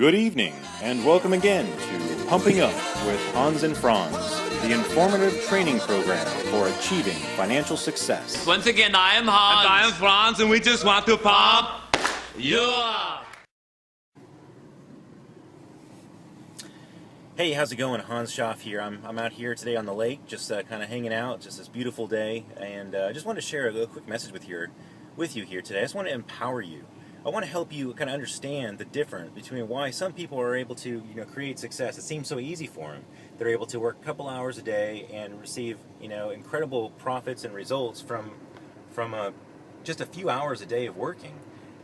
Good evening, and welcome again to Pumping Up with Hans and Franz, the informative training program for achieving financial success. Once again, I am Hans. And I am Franz, and we just want to pump you up. Hey, how's it going? Hans Schaff here. I'm out here today on the lake, just kind of hanging out. Just this beautiful day, and I just wanted to share a quick message with you here today. I just want to empower you. I want to help you kind of understand the difference between why some people are able to, create success. It seems so easy for them. They're able to work a couple hours a day and receive, incredible profits and results from just a few hours a day of working,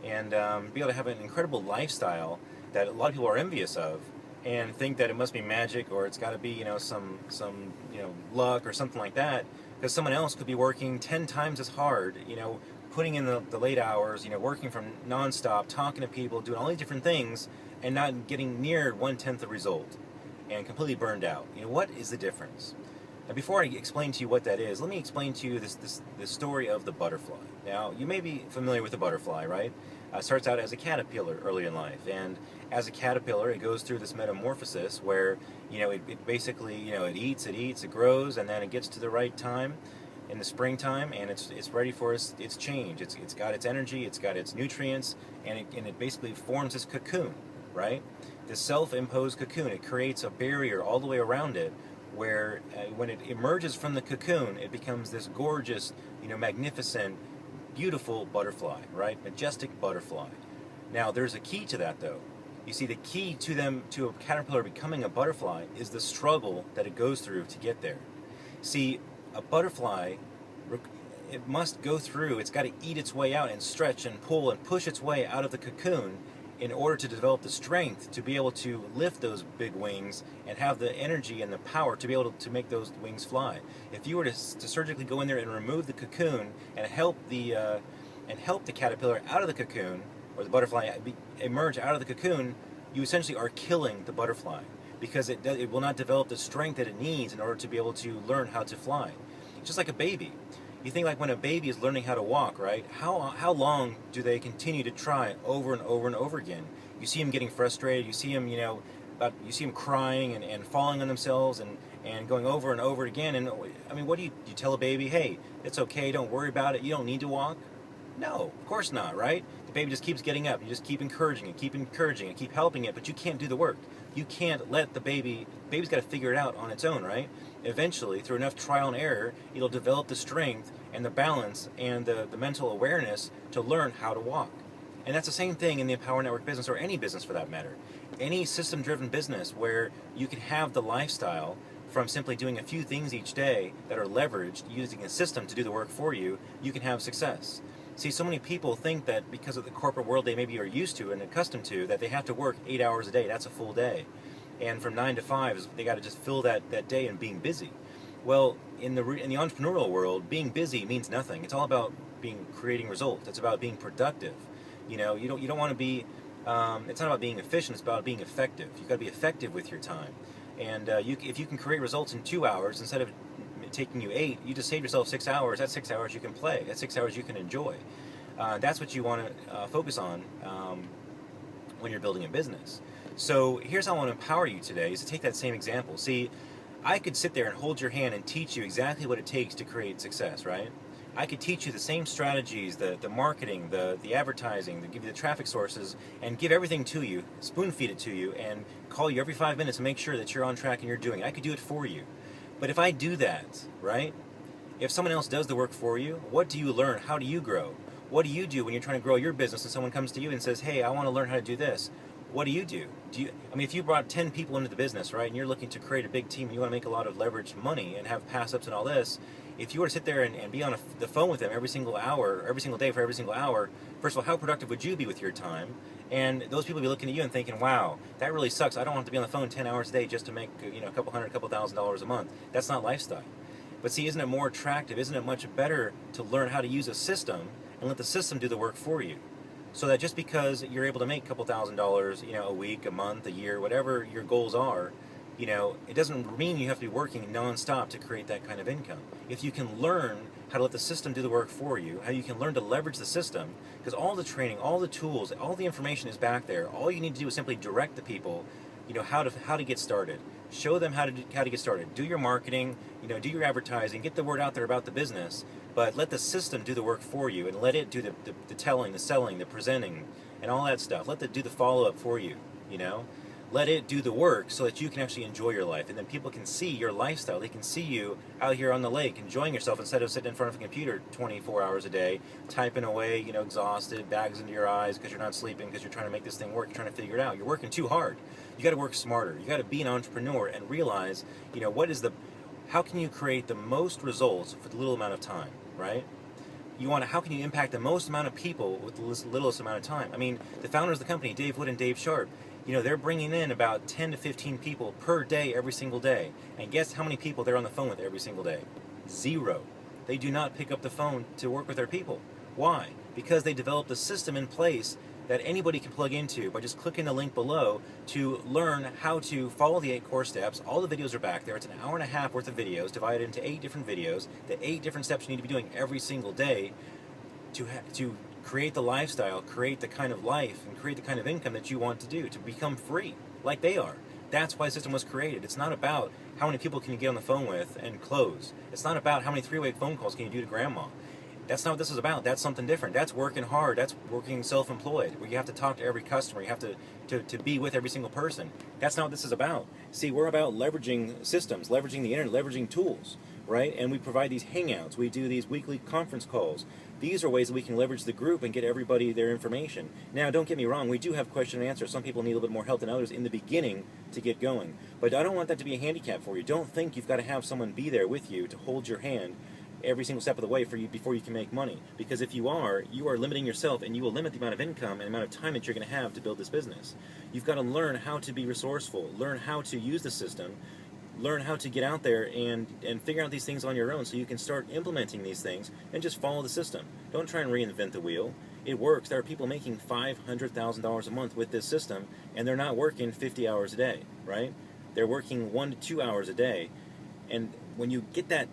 and be able to have an incredible lifestyle that a lot of people are envious of, and think that it must be magic or it's got to be, some luck or something like that, because someone else could be working 10 times as hard, putting in the late hours, working from nonstop, talking to people, doing all these different things, and not getting near 1/10 the result, and completely burned out. What is the difference? Now, before I explain to you what that is, let me explain to you this story of the butterfly. Now, you may be familiar with the butterfly, right? It starts out as a caterpillar early in life, and as a caterpillar, it goes through this metamorphosis where, it basically, it eats, it grows, and then it gets to the right time in the springtime, and it's ready for its change. It's got its energy, it's got its nutrients, and it basically forms this cocoon, right? This self-imposed cocoon. It creates a barrier all the way around it, where when it emerges from the cocoon, it becomes this gorgeous, magnificent, beautiful butterfly, right? Majestic butterfly. Now, there's a key to that, though. You see, the key to a caterpillar becoming a butterfly is the struggle that it goes through to get there. See, a butterfly, it must go through, it's got to eat its way out and stretch and pull and push its way out of the cocoon in order to develop the strength to be able to lift those big wings and have the energy and the power to be able to make those wings fly. If you were to surgically go in there and remove the cocoon and help the caterpillar out of the cocoon, or the butterfly emerge out of the cocoon, you essentially are killing the butterfly, because it will not develop the strength that it needs in order to be able to learn how to fly. Just like a baby. You think like when a baby is learning how to walk, right? How long do they continue to try over and over and over again? You see them getting frustrated. You see them, you see them crying and falling on themselves and going over and over again. And I mean, what do you tell a baby? Hey, it's okay. Don't worry about it. You don't need to walk. No, of course not, right? The baby just keeps getting up. You just keep encouraging it, keep helping it, but you can't do the work. You can't let the baby's got to figure it out on its own, right? Eventually, through enough trial and error, it'll develop the strength and the balance and the mental awareness to learn how to walk. And that's the same thing in the Empower Network business, or any business for that matter. Any system-driven business where you can have the lifestyle from simply doing a few things each day that are leveraged, using a system to do the work for you, you can have success. See, so many people think that because of the corporate world they maybe are used to and accustomed to, that they have to work 8 hours a day. That's a full day. And from 9 to 5, they got to just fill that day in being busy. Well, in the entrepreneurial world, being busy means nothing. It's all about creating results. It's about being productive. You don't want to be. It's not about being efficient. It's about being effective. You've got to be effective with your time. And if you can create results in 2 hours instead of taking you 8, you just save yourself 6 hours. That's 6 hours you can play. That's 6 hours you can enjoy. That's what you want to focus on when you're building a business. So here's how I want to empower you today, is to take that same example. See, I could sit there and hold your hand and teach you exactly what it takes to create success, right? I could teach you the same strategies, the marketing, the advertising, give you the traffic sources, and give everything to you, spoon feed it to you, and call you every 5 minutes to make sure that you're on track and you're doing it. I could do it for you. But if I do that, right, if someone else does the work for you, what do you learn? How do you grow? What do you do when you're trying to grow your business and someone comes to you and says, hey, I want to learn how to do this? What do you do? If you brought 10 people into the business, right, and you're looking to create a big team, and you want to make a lot of leveraged money and have pass-ups and all this, if you were to sit there and be on the phone with them every single hour, every single day for every single hour, first of all, how productive would you be with your time? And those people would be looking at you and thinking, wow, that really sucks. I don't want to be on the phone 10 hours a day just to make a couple $1,000 a month. That's not lifestyle. But see, isn't it more attractive? Isn't it much better to learn how to use a system and let the system do the work for you? So that just because you're able to make a couple $1,000, a week, a month, a year, whatever your goals are, It doesn't mean you have to be working nonstop to create that kind of income. If you can learn how to let the system do the work for you, how you can learn to leverage the system, because all the training, all the tools, all the information is back there. All you need to do is simply direct the people, how to get started. Show them how to get started. Do your marketing, do your advertising, get the word out there about the business, but let the system do the work for you and let it do the telling, the selling, the presenting, and all that stuff. Let it do the follow-up for you, Let it do the work so that you can actually enjoy your life, and then people can see your lifestyle. They can see you out here on the lake enjoying yourself instead of sitting in front of a computer 24 hours a day, typing away, exhausted, bags into your eyes because you're not sleeping, because you're trying to make this thing work, you're trying to figure it out. You're working too hard. You got to work smarter. You got to be an entrepreneur and realize, how can you create the most results for the little amount of time, right? How can you impact the most amount of people with the littlest amount of time? I mean, the founders of the company, Dave Wood and Dave Sharp, they're bringing in about 10 to 15 people per day, every single day. And guess how many people they're on the phone with every single day? 0. They do not pick up the phone to work with their people. Why? Because they developed a system in place that anybody can plug into by just clicking the link below to learn how to follow the 8 core steps. All the videos are back there. It's an hour and a half worth of videos divided into 8 different videos. The 8 different steps you need to be doing every single day to create the lifestyle, create the kind of life, and create the kind of income that you want to do, to become free, like they are. That's why the system was created. It's not about how many people can you get on the phone with and close. It's not about how many 3-way phone calls can you do to grandma. That's not what this is about. That's something different. That's working hard. That's working self-employed, where you have to talk to every customer. You have to be with every single person. That's not what this is about. See, we're about leveraging systems, leveraging the internet, leveraging tools, right? And we provide these hangouts. We do these weekly conference calls. These are ways that we can leverage the group and get everybody their information. Now, don't get me wrong. We do have question and answer. Some people need a little bit more help than others in the beginning to get going. But I don't want that to be a handicap for you. Don't think you've got to have someone be there with you to hold your hand every single step of the way for you before you can make money. Because if you are limiting yourself, and you will limit the amount of income and amount of time that you're going to have to build this business. You've got to learn how to be resourceful, learn how to use the system, learn how to get out there and figure out these things on your own so you can start implementing these things and just follow the system. Don't try and reinvent the wheel. It works. There are people making $500,000 a month with this system, and they're not working 50 hours a day, right? They're working 1 to 2 hours a day. And when you get that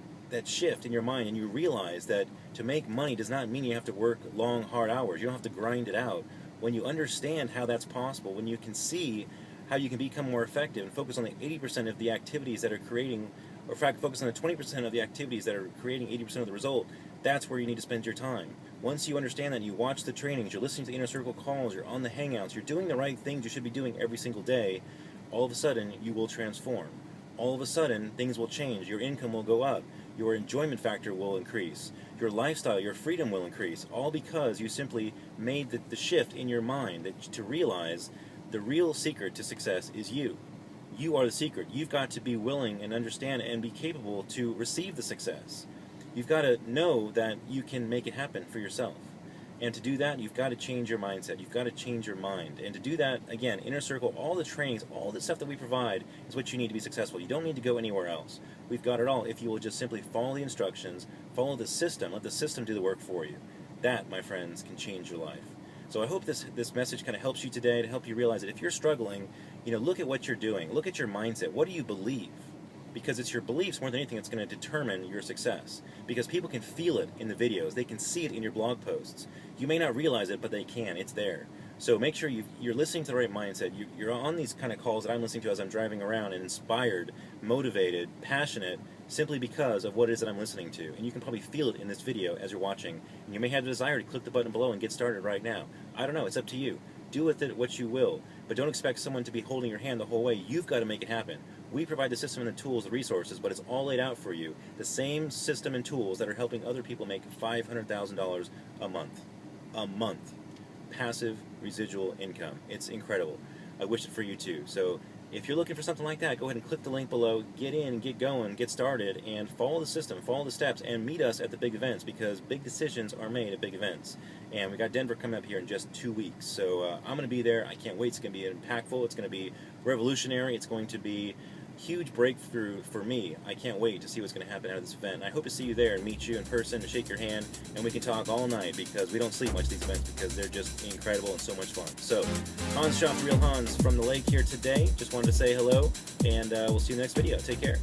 shift in your mind and you realize that to make money does not mean you have to work long, hard hours. You don't have to grind it out. When you understand how that's possible, when you can see how you can become more effective and focus on the 80% of the activities that are creating, or in fact, focus on the 20% of the activities that are creating 80% of the result, that's where you need to spend your time. Once you understand that, you watch the trainings, you're listening to the Inner Circle calls, you're on the Hangouts, you're doing the right things you should be doing every single day, all of a sudden you will transform. All of a sudden things will change. Your income will go up. Your enjoyment factor will increase. Your lifestyle, your freedom will increase, all because you simply made the shift in your mind to realize the real secret to success is you. You are the secret. You've got to be willing and understand and be capable to receive the success. You've got to know that you can make it happen for yourself. And to do that, you've got to change your mindset. You've got to change your mind. And to do that, again, Inner Circle, all the trainings, all the stuff that we provide is what you need to be successful. You don't need to go anywhere else. We've got it all if you will just simply follow the instructions, follow the system, let the system do the work for you. That, my friends, can change your life. So I hope this message kind of helps you today, to help you realize that if you're struggling, look at what you're doing. Look at your mindset. What do you believe? Because it's your beliefs more than anything that's going to determine your success. Because people can feel it in the videos. They can see it in your blog posts. You may not realize it, but they can. It's there. So make sure you're listening to the right mindset. You're on these kind of calls that I'm listening to as I'm driving around, and inspired, motivated, passionate, simply because of what it is that I'm listening to. And you can probably feel it in this video as you're watching. And you may have the desire to click the button below and get started right now. I don't know. It's up to you. Do with it what you will. But don't expect someone to be holding your hand the whole way. You've got to make it happen. We provide the system and the tools, the resources, but it's all laid out for you. The same system and tools that are helping other people make $500,000 a month. A month. Passive residual income. It's incredible. I wish it for you too. So if you're looking for something like that, go ahead and click the link below, get in, get going, get started, and follow the system, follow the steps, and meet us at the big events, because big decisions are made at big events. And we got Denver coming up here in just 2 weeks. So I'm going to be there. I can't wait. It's going to be impactful. It's going to be revolutionary. It's going to be huge breakthrough for me. I can't wait to see what's going to happen out of this event. And I hope to see you there and meet you in person and shake your hand, and we can talk all night because we don't sleep much these events because they're just incredible and so much fun. So, Hans Schaff, Real Hans from the lake here today. Just wanted to say hello, and we'll see you in the next video. Take care.